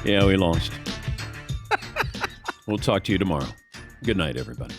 Yeah, we lost. We'll talk to you tomorrow. Good night, everybody.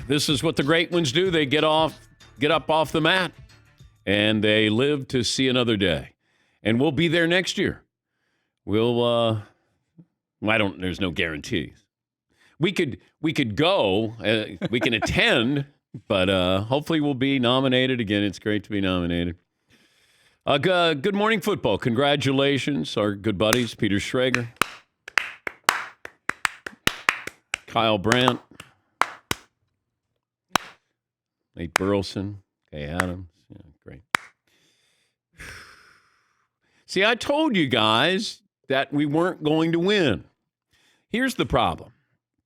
This is what the great ones do. They get up off the mat, and they live to see another day. And we'll be there next year. There's no guarantees. We could go, we can attend, but hopefully we'll be nominated again. It's great to be nominated. Good Morning Football. Congratulations, our good buddies, Peter Schrager, Kyle Brandt, Nate Burleson, Kay Adams. Yeah, great. See, I told you guys that we weren't going to win. Here's the problem.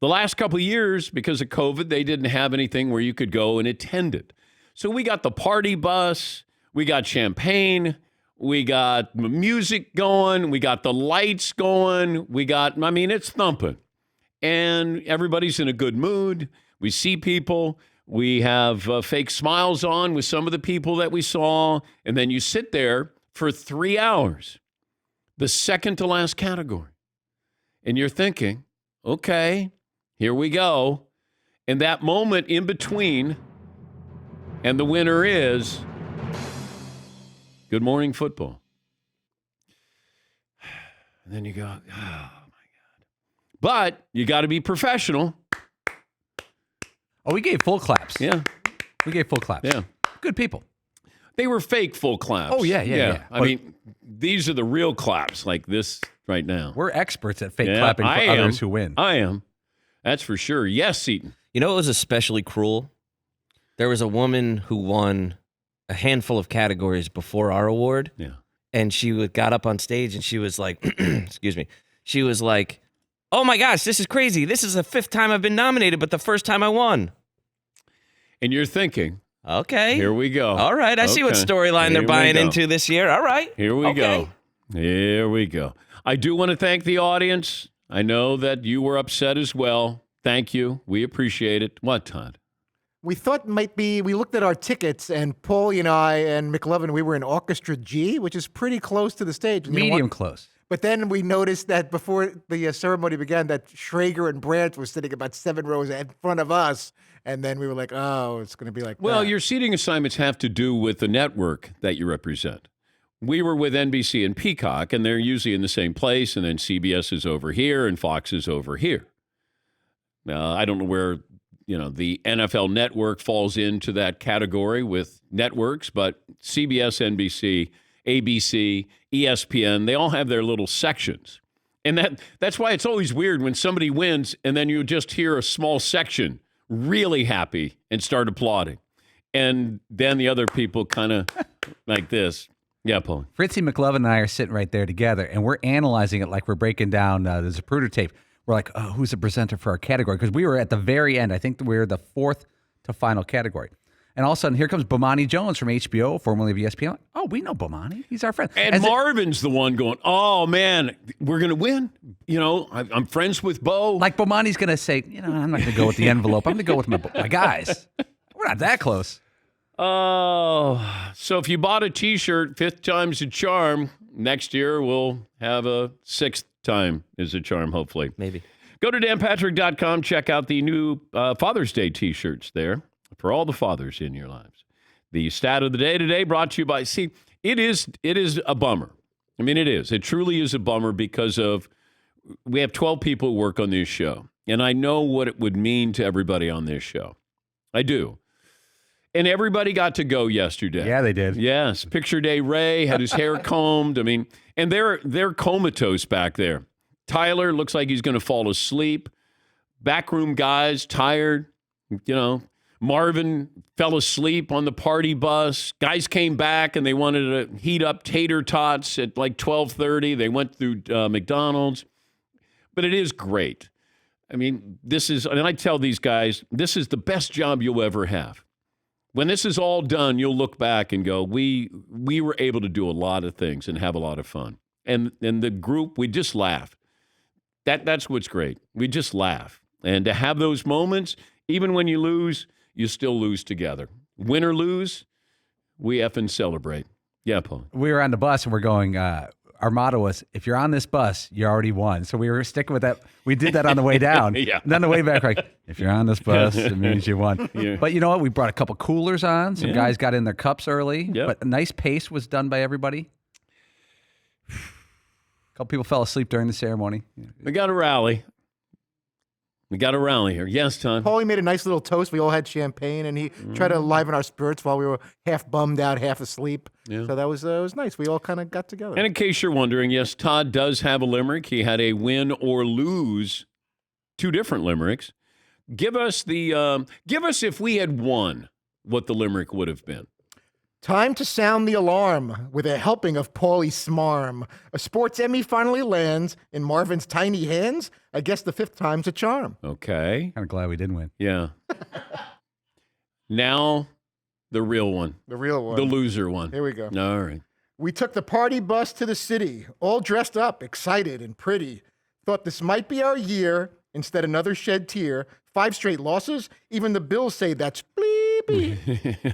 The last couple of years, because of COVID, they didn't have anything where you could go and attend it. So we got the party bus, we got champagne, we got music going, we got the lights going, it's thumping. And everybody's in a good mood. We see people. We have fake smiles on with some of the people that we saw. And then you sit there for 3 hours, the second to last category. And you're thinking, okay, here we go. And that moment in between, and the winner is Good Morning Football. And then you go, oh, my God. But you got to be professional. Oh, we gave full claps. Yeah. We gave full claps. Yeah. Good people. They were fake full claps. Oh, yeah. I mean, these are the real claps like this right now. We're experts at fake clapping for others who win. I am. That's for sure. Yes, Seton. You know what was especially cruel? There was a woman who won a handful of categories before our award. Yeah. And she got up on stage and she was like, excuse me, she was like, oh my gosh, this is crazy. This is the 5th time I've been nominated, but the first time I won. And you're thinking, okay. Here we go. All right. I see what storyline they're buying into this year. All right. Here we go. Here we go. I do want to thank the audience. I know that you were upset as well. Thank you. We appreciate it. What, Todd? We thought we looked at our tickets, and Paul and I and McLovin, we were in Orchestra G, which is pretty close to the stage. Medium close. But then we noticed that before the ceremony began, that Schrager and Brandt were sitting about 7 rows in front of us. And then we were like, oh, it's going to be like Well, that. your seating assignments have to do with the network that you represent. We were with NBC and Peacock, and they're usually in the same place, and then CBS is over here, and Fox is over here. Now, I don't know where, the NFL network falls into that category with networks, but CBS, NBC, ABC, ESPN, they all have their little sections. And that's why it's always weird when somebody wins, and then you just hear a small section really happy and start applauding. And then the other people kind of like this. Yeah, Paul. Fritzy McLovin and I are sitting right there together, and we're analyzing it like we're breaking down the Zapruder tape. We're like, oh, who's the presenter for our category? Because we were at the very end. I think we're the 4th to final category. And all of a sudden, here comes Bomani Jones from HBO, formerly of ESPN. Oh, we know Bomani. He's our friend. And Marvin's the one going, oh, man, we're going to win. I'm friends with Bo. Like Bomani's going to say, I'm not going to go with the envelope. I'm going to go with my guys. We're not that close. Oh, so if you bought a T-shirt, 5th time's a charm, next year we'll have a 6th time is a charm, hopefully. Maybe. Go to danpatrick.com, check out the new Father's Day T-shirts there for all the fathers in your lives. The stat of the day today brought to you by, it is a bummer. I mean, it is. It truly is a bummer because we have 12 people who work on this show, and I know what it would mean to everybody on this show. I do. And everybody got to go yesterday. Yeah, they did. Yes. Picture Day Ray had his hair combed. I mean, and they're comatose back there. Tyler looks like he's going to fall asleep. Backroom guys, tired. Marvin fell asleep on the party bus. Guys came back and they wanted to heat up tater tots at like 12:30. They went through McDonald's. But it is great. I mean, and I tell these guys, this is the best job you'll ever have. When this is all done, you'll look back and go, we were able to do a lot of things and have a lot of fun. And the group, we just laugh. That's what's great. We just laugh. And to have those moments, even when you lose, you still lose together. Win or lose, we effing celebrate. Yeah, Paul. We were on the bus and we're going, our our motto was, if you're on this bus, you already won. So we were sticking with that. We did that on the way down. Yeah. And then the way back, like, if you're on this bus, it means you won. Yeah. But you know what? We brought a couple coolers on. Some guys got in their cups early. Yep. But a nice pace was done by everybody. A couple people fell asleep during the ceremony. We got to rally. We got to rally here. Yes, Tom. Paulie made a nice little toast. We all had champagne, and he tried to liven our spirits while we were half bummed out, half asleep. Yeah. So that was nice. We all kind of got together. And in case you're wondering, yes, Todd does have a limerick. He had a win or lose, 2 different limericks. Give us if we had won, what the limerick would have been. Time to sound the alarm with a helping of Paulie Smarm. A sports Emmy finally lands in Marvin's tiny hands. I guess the 5th time's a charm. Okay. Kind of glad we didn't win. Yeah. Now, the real one. The real one. The loser one. Here we go. All right. We took the party bus to the city, all dressed up, excited and pretty. Thought this might be our year. Instead, another shed tear. 5 straight losses. Even the Bills say that's bleepy.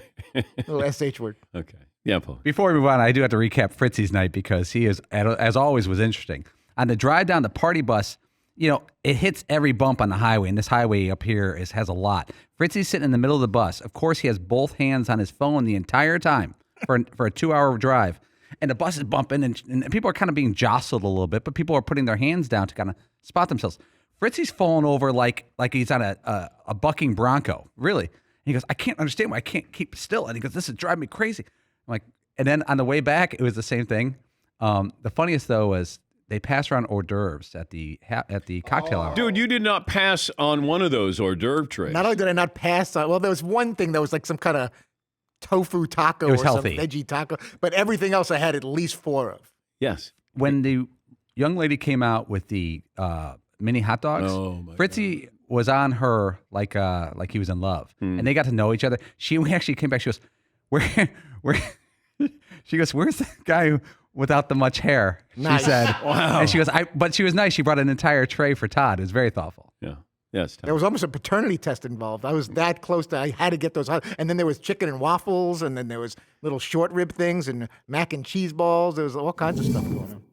Little SH word. Okay. Yeah, Paul. Before we move on, I do have to recap Fritzy's night because he is, as always, was interesting. On the drive down the party bus, it hits every bump on the highway, and this highway up here has a lot. Fritzy's sitting in the middle of the bus. Of course, he has both hands on his phone the entire time for a 2-hour drive. And the bus is bumping, and people are kind of being jostled a little bit, but people are putting their hands down to kind of spot themselves. Fritzy's falling over like he's on a bucking bronco, really. And he goes, I can't understand why I can't keep still. And he goes, this is driving me crazy. I'm like, and then on the way back, it was the same thing. The funniest, though, was they pass around hors d'oeuvres at the cocktail hour. Dude, you did not pass on one of those hors d'oeuvre trays. Not only did I not pass on, well, there was one thing that was like some kind of tofu taco It was or healthy. some veggie taco, but everything else I had at least 4 of. Yes. When the young lady came out with the mini hot dogs, Oh, my Fritzy was on her like he was in love, and they got to know each other. She actually came back. She goes, "Where?" She goes, "Where's the guy without the much hair?" Nice. She said, Wow. And she goes, But she was nice. She brought an entire tray for Todd. It was very thoughtful. Yeah. Yes, Tom. There was almost a paternity test involved. I was that close to, I had to get those. And then there was chicken and waffles, and then there was little short rib things and mac and cheese balls. There was all kinds of stuff going on.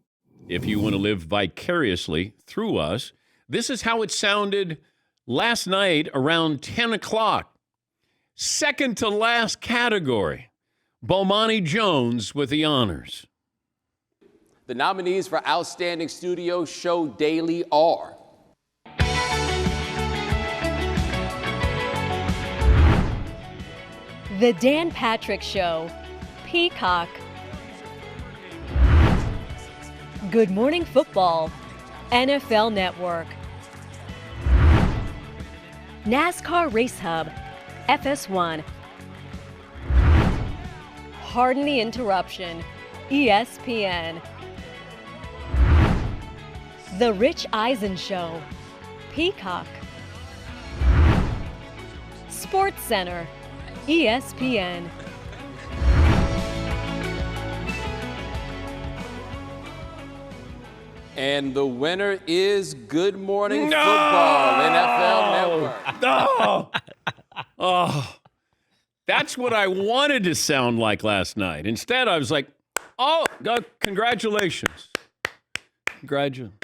If you want to live vicariously through us, this is how it sounded last night around 10 o'clock. Second to last category, Bomani Jones with the honors. The nominees for Outstanding Studio Show Daily are The Dan Patrick Show, Peacock. Good Morning Football, NFL Network. NASCAR Race Hub, FS1. Pardon the Interruption, ESPN. The Rich Eisen Show, Peacock. Sports Center, ESPN. And the winner is Good Morning Football, NFL Network. Oh, that's what I wanted to sound like last night. Instead, I was like, oh, congratulations. Congratulations.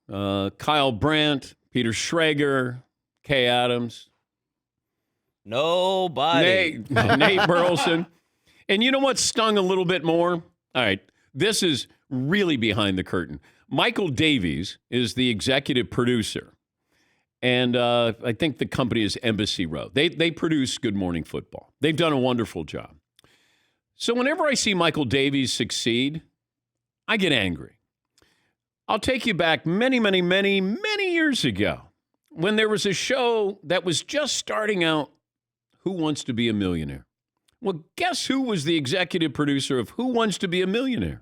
Kyle Brandt, Peter Schrager, Kay Adams. Nobody. Nate Burleson. And you know what stung a little bit more? All right, this is really behind the curtain. Michael Davies is the executive producer. And I think the company is Embassy Road. They produce Good Morning Football. They've done a wonderful job. So whenever I see Michael Davies succeed, I get angry. I'll take you back many, many, many, many years ago when there was a show that was just starting out, Who Wants to Be a Millionaire? Well, guess who was the executive producer of Who Wants to Be a Millionaire?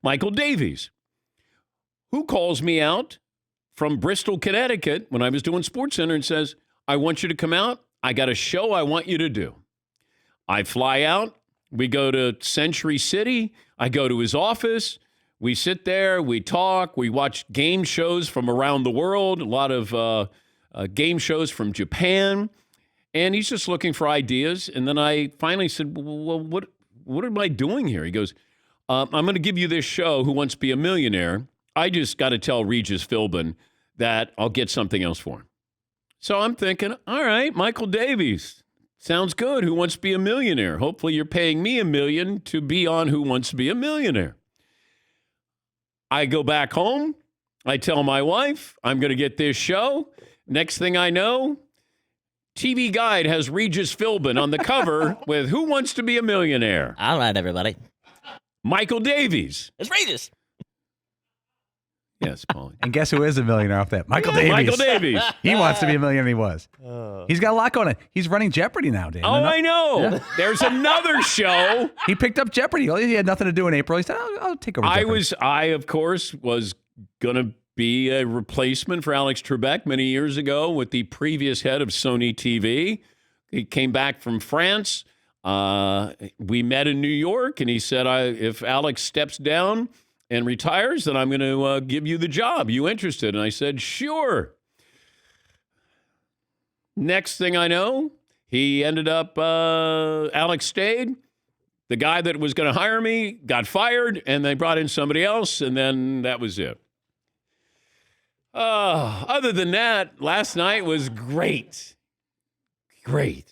Michael Davies, who calls me out from Bristol, Connecticut, when I was doing SportsCenter and says, I want you to come out. I got a show I want you to do. I fly out. We go to Century City. I go to his office. We sit there. We talk. We watch game shows from around the world, a lot of game shows from Japan. And he's just looking for ideas. And then I finally said, well, what am I doing here? He goes, I'm going to give you this show, Who Wants to Be a Millionaire. I just got to tell Regis Philbin that I'll get something else for him. So I'm thinking, all right, Michael Davies. Sounds good. Who Wants to Be a Millionaire? Hopefully you're paying me $1 million to be on Who Wants to Be a Millionaire. I go back home. I tell my wife I'm going to get this show. Next thing I know, TV Guide has Regis Philbin on the cover with Who Wants to Be a Millionaire? All right, everybody. Michael Davies. It's Regis. Yes, Paulie. And guess who is a millionaire off that? Michael Davies. Michael Davies. He wants to be a millionaire. He was. He's got a lot going on. He's running Jeopardy now, Dan. Oh, I know. Yeah. There's another show. He picked up Jeopardy. He had nothing to do in April. He said, I'll take over Jeopardy. I, of course, was going to be a replacement for Alex Trebek many years ago with the previous head of Sony TV. He came back from France. We met in New York, and he said, if Alex steps down and retires, then I'm going to give you the job. You interested? And I said, sure. Next thing I know, he ended up, Alex stayed. The guy that was going to hire me got fired, and they brought in somebody else, and then that was it. Other than that, last night was great. Great.